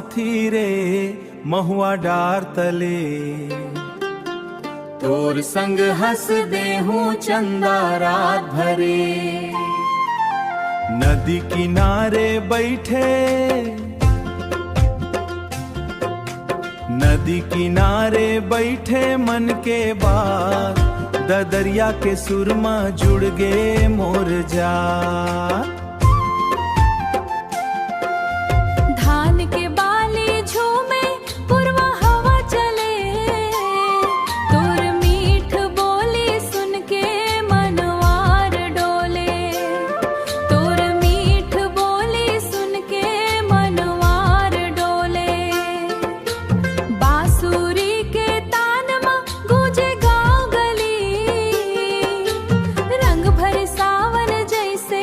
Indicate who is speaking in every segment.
Speaker 1: साथी रे महुआ डार तले।
Speaker 2: तोर संग हंस दे हूँ चंदा रात भरे।
Speaker 1: नदी किनारे बैठे, नदी किनारे बैठे मन के बात, ददरिया के सुरमा जुड़ गे मोर जा।
Speaker 3: धान के बाली झूमे पुरवा हवा चले, तोर मीठ बोली सुन के मनवार डोले। तोर मीठ बोली सुन के मनवार डोले। बांसुरी के तान मा गूंजे गाँव गली, रंग भर सावन जैसे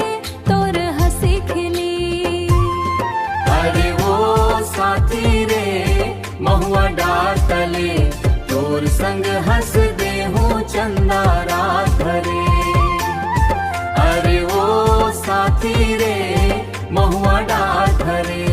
Speaker 3: तोर हंसी खिली।
Speaker 2: अरे वो साथी रे महुआ डार तले, तोर संग हंस दे हूँ चंदा रात भरे। अरे वो साथी रे महुआ डार भरे।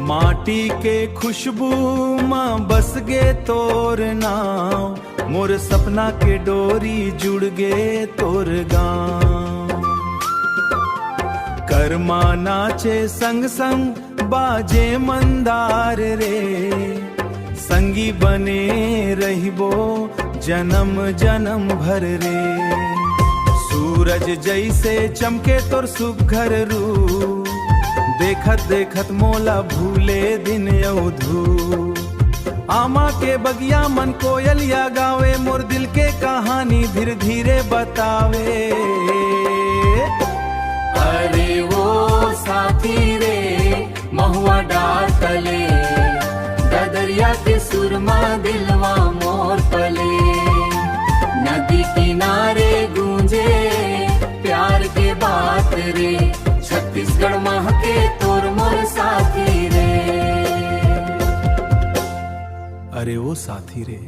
Speaker 1: माटी के खुशबू माँ बस गे तोर नाव, मोर सपना के डोरी जुड़ गे तोर गाँव। कर्मा नाचे संग संग बाजे मंदार रे, संगी बने रहिबो जन्म जन्म भर रे। सूरज जैसे चमके तोर सुघर रूप, देखत देखत मोला भूले दिन अवधू। आमा के बगिया मन कोयलिया गावे, मोर दिल के कहानी धीरे धीरे बतावे।
Speaker 2: अरे वो साथी रे महुआ डार तले, ददरिया के सुरमा दिलवा मोर पले। नदी किनारे गूंजे प्यार के बात रे, छत्तीसगढ़ महके तोर मोर साथी रे।
Speaker 1: अरे वो साथी रे